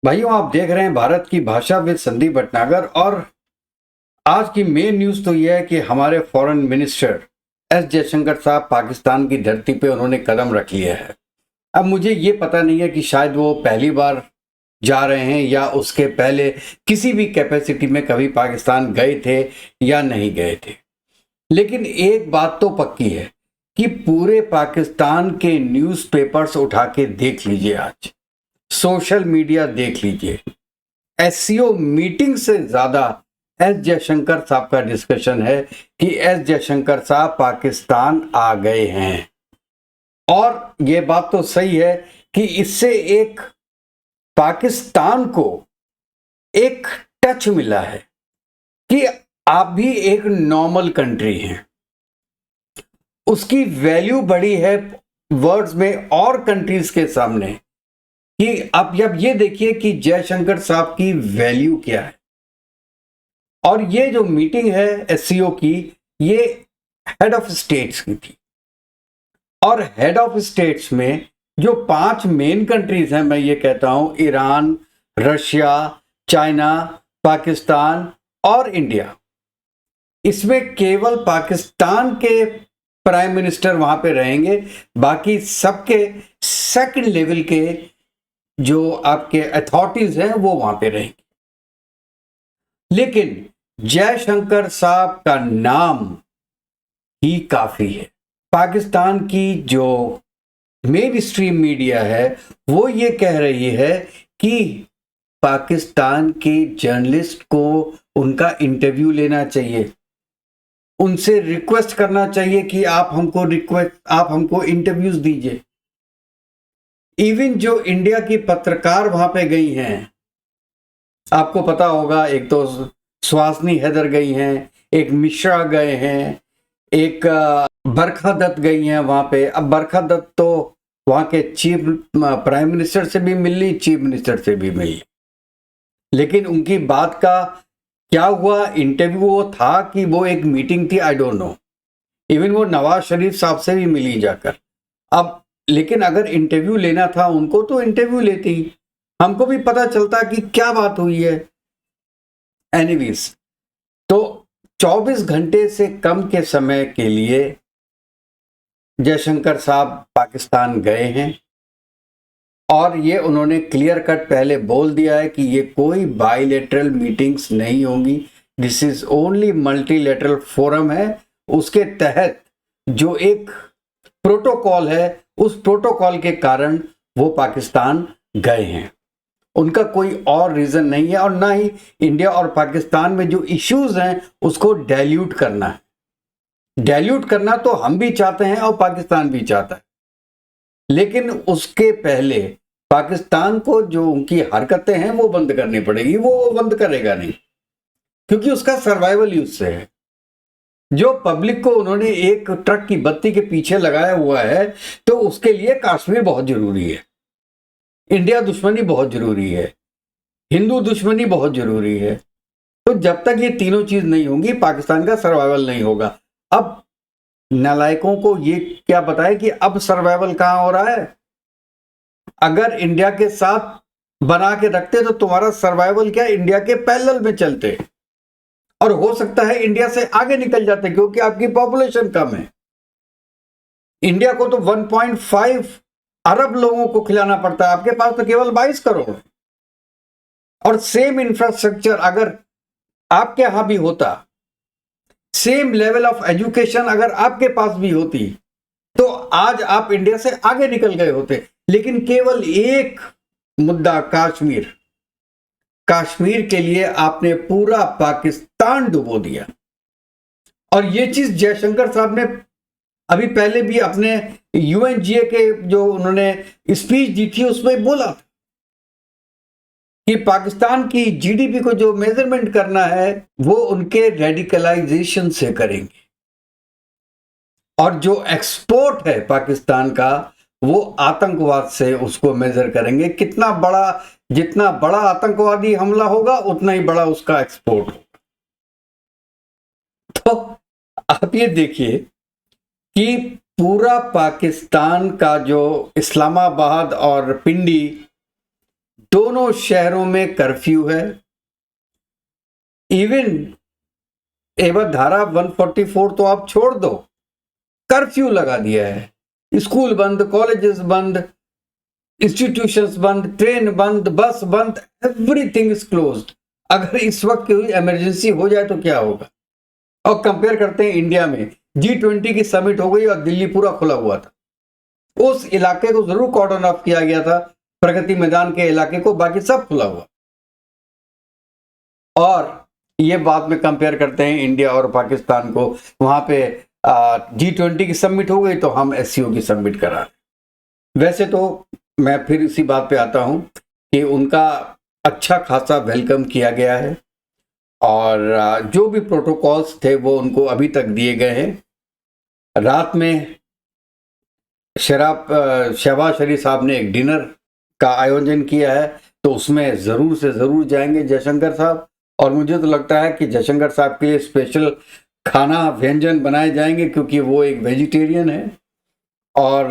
भाइयों, आप देख रहे हैं भारत की भाषा विद संदीप भटनागर। और आज की मेन न्यूज तो यह है कि हमारे फॉरेन मिनिस्टर एस जयशंकर साहब पाकिस्तान की धरती पे उन्होंने कदम रख लिया है। अब मुझे ये पता नहीं है कि शायद वो पहली बार जा रहे हैं या उसके पहले किसी भी कैपेसिटी में कभी पाकिस्तान गए थे या नहीं गए थे। लेकिन एक बात तो पक्की है कि पूरे पाकिस्तान के न्यूज़पेपर्स उठा के देख लीजिए, आज सोशल मीडिया देख लीजिए, एससीओ मीटिंग से ज्यादा एस जयशंकर साहब का डिस्कशन है कि एस जयशंकर साहब पाकिस्तान आ गए हैं। और ये बात तो सही है कि इससे एक पाकिस्तान को एक टच मिला है कि आप भी एक नॉर्मल कंट्री हैं। उसकी वैल्यू बढ़ी है वर्ड्स में और कंट्रीज के सामने कि अब ये देखिए कि जयशंकर साहब की वैल्यू क्या है। और ये जो मीटिंग है एससीओ की, ये हेड ऑफ स्टेट्स की थी। और हेड ऑफ स्टेट्स में जो 5 मेन कंट्रीज हैं, मैं ये कहता हूं, ईरान, रशिया, चाइना, पाकिस्तान और इंडिया, इसमें केवल पाकिस्तान के प्राइम मिनिस्टर वहां पे रहेंगे। बाकी सबके सेकंड लेवल के जो आपके अथॉरिटीज हैं वो वहां पे रहेंगे। लेकिन जयशंकर साहब का नाम ही काफी है। पाकिस्तान की जो मेन स्ट्रीम मीडिया है वो ये कह रही है कि पाकिस्तान के जर्नलिस्ट को उनका इंटरव्यू लेना चाहिए, उनसे रिक्वेस्ट करना चाहिए कि आप हमको इंटरव्यूज दीजिए। इवन जो इंडिया की पत्रकार वहां पे गई हैं, आपको पता होगा, एक तो सुहासिनी हैदर गई हैं, एक मिश्रा गए हैं, एक बरखा दत्त गई हैं वहां पे। अब बरखा दत्त तो वहां के चीफ प्राइम मिनिस्टर से भी मिल ली, चीफ मिनिस्टर से भी मिली, लेकिन उनकी बात का क्या हुआ, इंटरव्यू वो था कि वो एक मीटिंग थी, आई डोंट नो। इवन वो नवाज शरीफ साहब से भी मिली जाकर। अब लेकिन अगर इंटरव्यू लेना था उनको तो इंटरव्यू लेती, हमको भी पता चलता कि क्या बात हुई है। एनीवेज, तो 24 घंटे से कम के समय के लिए जयशंकर साहब पाकिस्तान गए हैं और ये उन्होंने क्लियर कट पहले बोल दिया है कि ये कोई बायलैटरल मीटिंग्स नहीं होंगी, this is only multilateral forum है। उसके तहत जो एक प्रोटोकॉल है, उस प्रोटोकॉल के कारण वो पाकिस्तान गए हैं। उनका कोई और रीजन नहीं है, और ना ही इंडिया और पाकिस्तान में जो इश्यूज हैं उसको डाइल्यूट करना है। डाइल्यूट करना तो हम भी चाहते हैं और पाकिस्तान भी चाहता है, लेकिन उसके पहले पाकिस्तान को जो उनकी हरकतें हैं वो बंद करनी पड़ेगी। वो बंद करेगा नहीं, क्योंकि उसका सर्वाइवल यूज से है। जो पब्लिक को उन्होंने एक ट्रक की बत्ती के पीछे लगाया हुआ है, तो उसके लिए कश्मीर बहुत जरूरी है, इंडिया दुश्मनी बहुत जरूरी है, हिंदू दुश्मनी बहुत जरूरी है। तो जब तक ये तीनों चीज नहीं होंगी पाकिस्तान का सर्वाइवल नहीं होगा। अब नालायकों को ये क्या बताए कि अब सर्वाइवल कहां हो रहा है। अगर इंडिया के साथ बना के रखते तो तुम्हारा सर्वाइवल क्या, इंडिया के पैरेलल में चलते, और हो सकता है इंडिया से आगे निकल जाते, क्योंकि आपकी पॉपुलेशन कम है। इंडिया को तो 1.5 अरब लोगों को खिलाना पड़ता है, आपके पास तो केवल 22 करोड़। और सेम इंफ्रास्ट्रक्चर अगर आपके यहां भी होता, सेम लेवल ऑफ एजुकेशन अगर आपके पास भी होती, तो आज आप इंडिया से आगे निकल गए होते। लेकिन केवल एक मुद्दा, कश्मीर, कश्मीर के लिए आपने पूरा पाकिस्तान डुबो दिया। और ये चीज जयशंकर साहब ने अभी पहले भी अपने यूएनजीए के जो उन्होंने स्पीच दी थी उसमें बोला कि पाकिस्तान की जीडीपी को जो मेजरमेंट करना है वो उनके रेडिकलाइजेशन से करेंगे, और जो एक्सपोर्ट है पाकिस्तान का वो आतंकवाद से उसको मेजर करेंगे। कितना बड़ा, जितना बड़ा आतंकवादी हमला होगा उतना ही बड़ा उसका एक्सपोर्ट होगा। तो आप ये देखिए कि पूरा पाकिस्तान का जो इस्लामाबाद और पिंडी दोनों शहरों में कर्फ्यू है। इवन एवं धारा 144 तो आप छोड़ दो, कर्फ्यू लगा दिया है। स्कूल बंद, कॉलेजेस बंद, इंस्टीट्यूशंस बंद, ट्रेन बंद, बस बंद, एवरीथिंग इज क्लोज्ड। अगर इस वक्त कोई इमरजेंसी हो जाए तो क्या होगा? और कंपेयर करते हैं इंडिया में, G20 की समिट हो गई और दिल्ली पूरा खुला हुआ था। उस इलाके को जरूर कॉर्डन ऑफ किया गया था, प्रगति मैदान के इलाके को, बाकी सब खुला हुआ। और ये बाद में कंपेयर करते हैं इंडिया और पाकिस्तान को, वहां पे G20 की समिट हो गई तो हम SCO की समिट करा। वैसे तो मैं फिर इसी बात पे आता हूं कि उनका अच्छा खासा वेलकम किया गया है और जो भी प्रोटोकॉल्स थे वो उनको अभी तक दिए गए हैं। रात में शहबाज शरीफ साहब ने एक डिनर का आयोजन किया है, तो उसमें ज़रूर से ज़रूर जाएंगे जयशंकर साहब। और मुझे तो लगता है कि जयशंकर साहब के लिए स्पेशल खाना व्यंजन बनाए जाएंगे, क्योंकि वो एक वेजिटेरियन है। और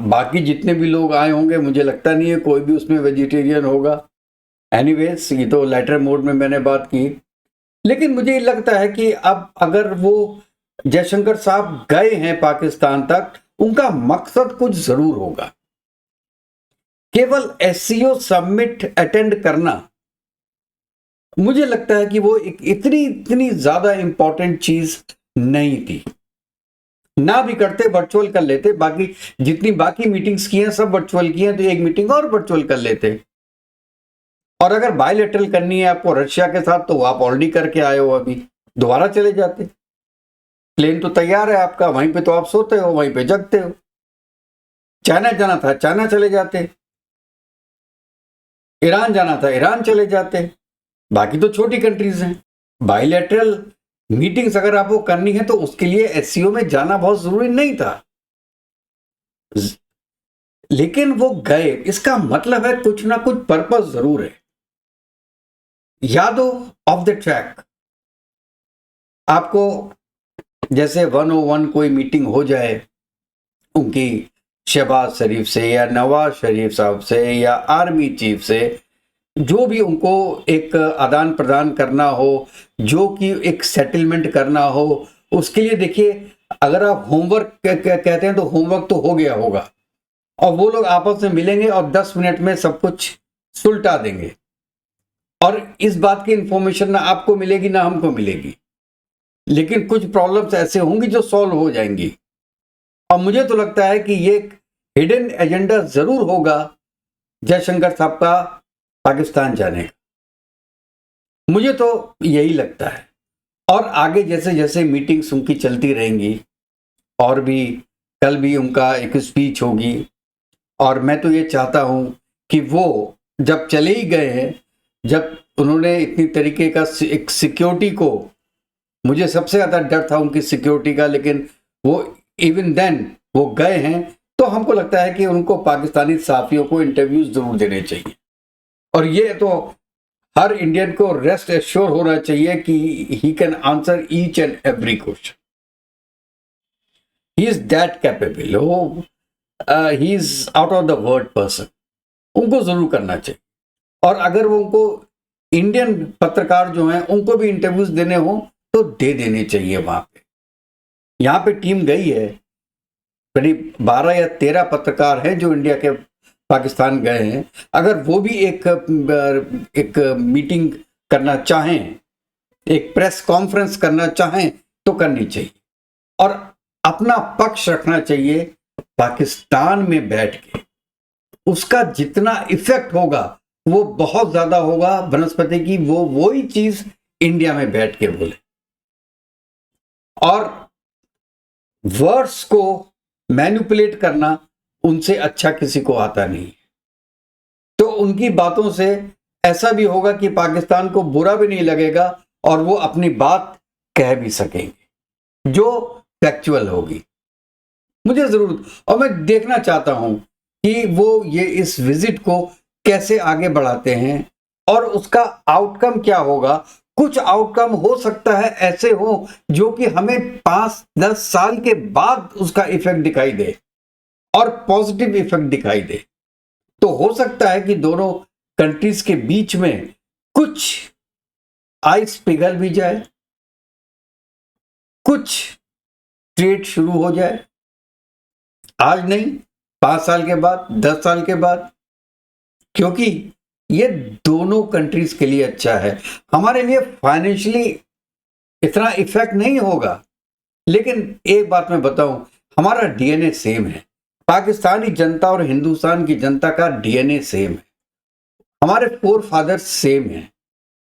बाकी जितने भी लोग आए होंगे, मुझे लगता नहीं है कोई भी उसमें वेजिटेरियन होगा। एनीवेज, ये तो लेटर मोड में मैंने बात की। लेकिन मुझे लगता है कि अब अगर वो जयशंकर साहब गए हैं पाकिस्तान तक, उनका मकसद कुछ जरूर होगा। केवल SCO समिट अटेंड करना, मुझे लगता है कि वो एक इतनी ज्यादा इंपॉर्टेंट चीज नहीं थी। ना भी करते वर्चुअल कर लेते, बाकी जितनी बाकी मीटिंग्स की हैं सब वर्चुअल की हैं, तो एक मीटिंग और वर्चुअल कर लेते। और अगर बायलैटरल करनी है आपको रशिया के साथ, तो आप ऑलरेडी करके आए हो, अभी दोबारा चले जाते। प्लेन तो तैयार है आपका, वहीं पे तो आप सोते हो, वहीं पे जगते हो। चाइना जाना था, चाइना चले जाते। ईरान जाना था, ईरान चले जाते। बाकी तो छोटी कंट्रीज हैं। बायलैटरल मीटिंग्स अगर आपको करनी है तो उसके लिए SCO में जाना बहुत जरूरी नहीं था। लेकिन वो गए, इसका मतलब है कुछ ना कुछ पर्पस जरूर है। यादो ऑफ द ट्रैक, आपको जैसे 101 कोई मीटिंग हो जाए उनकी शहबाज शरीफ से या नवाज शरीफ साहब से या आर्मी चीफ से, जो भी उनको एक आदान प्रदान करना हो, जो कि एक सेटलमेंट करना हो, उसके लिए देखिए, अगर आप होमवर्क कहते हैं तो होमवर्क तो हो गया होगा, और वो लोग आपस में मिलेंगे और 10 मिनट में सब कुछ सुलटा देंगे। और इस बात की इंफॉर्मेशन ना आपको मिलेगी ना हमको मिलेगी, लेकिन कुछ प्रॉब्लम्स ऐसे होंगी जो सॉल्व हो जाएंगी। और मुझे तो लगता है कि ये हिडन एजेंडा जरूर होगा जयशंकर साहब का पाकिस्तान जाने का, मुझे तो यही लगता है। और आगे जैसे जैसे मीटिंग्स उनकी चलती रहेंगी, और भी कल भी उनका एक स्पीच होगी, और मैं तो ये चाहता हूं कि वो जब चले ही गए हैं, जब उन्होंने इतनी तरीके का एक सिक्योरिटी को, मुझे सबसे ज्यादा डर था उनकी सिक्योरिटी का, लेकिन वो इवन देन वो गए हैं, तो हमको लगता है कि उनको पाकिस्तानी सहाफियों को इंटरव्यूज जरूर देने चाहिए। और ये तो हर इंडियन को रेस्ट एश्योर होना चाहिए कि he can answer each and every question. He is that capable, he is out of the world person, उनको जरूर करना चाहिए। और अगर वो उनको इंडियन पत्रकार जो हैं उनको भी इंटरव्यूज देने हो तो दे देने चाहिए वहां पे। यहां पे टीम गई है, करीब 12 या 13 पत्रकार हैं जो इंडिया के पाकिस्तान गए हैं। अगर वो भी एक मीटिंग करना चाहें, एक प्रेस कॉन्फ्रेंस करना चाहें, तो करनी चाहिए, और अपना पक्ष रखना चाहिए पाकिस्तान में बैठ के। उसका जितना इफेक्ट होगा वो बहुत ज्यादा होगा बनस्पति की, वो वही चीज इंडिया में बैठ के बोले। और वर्ड्स को मैनिपुलेट करना उनसे अच्छा किसी को आता नहीं, तो उनकी बातों से ऐसा भी होगा कि पाकिस्तान को बुरा भी नहीं लगेगा और वो अपनी बात कह भी सकेंगे जो फैक्चुअल होगी। मुझे जरूर, और मैं देखना चाहता हूं कि वो ये इस विजिट को कैसे आगे बढ़ाते हैं और उसका आउटकम क्या होगा। कुछ आउटकम हो सकता है ऐसे हो जो कि हमें 5-10 साल के बाद उसका इफेक्ट दिखाई दे और पॉजिटिव इफेक्ट दिखाई दे। तो हो सकता है कि दोनों कंट्रीज के बीच में कुछ आइस पिघल भी जाए, कुछ ट्रेड शुरू हो जाए, आज नहीं 5 साल के बाद, 10 साल के बाद, क्योंकि ये दोनों कंट्रीज के लिए अच्छा है। हमारे लिए फाइनेंशियली इतना इफेक्ट नहीं होगा, लेकिन एक बात मैं बताऊं, हमारा डीएनए सेम है। पाकिस्तानी जनता और हिंदुस्तान की जनता का डीएनए सेम है, हमारे फोर फादर्स सेम है।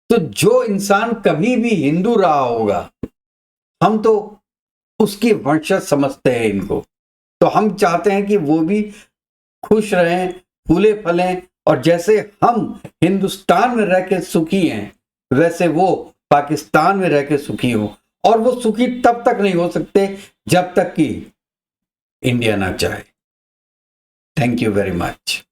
तो जो इंसान कभी भी हिंदू रहा होगा, हम तो उसकी वंशज समझते हैं इनको। तो हम चाहते हैं कि वो भी खुश रहें, फूले फलें, और जैसे हम हिंदुस्तान में रह के सुखी हैं, वैसे वो पाकिस्तान में रह के सुखी हो। और वो सुखी तब तक नहीं हो सकते जब तक कि इंडिया ना चाहे। Thank you very much.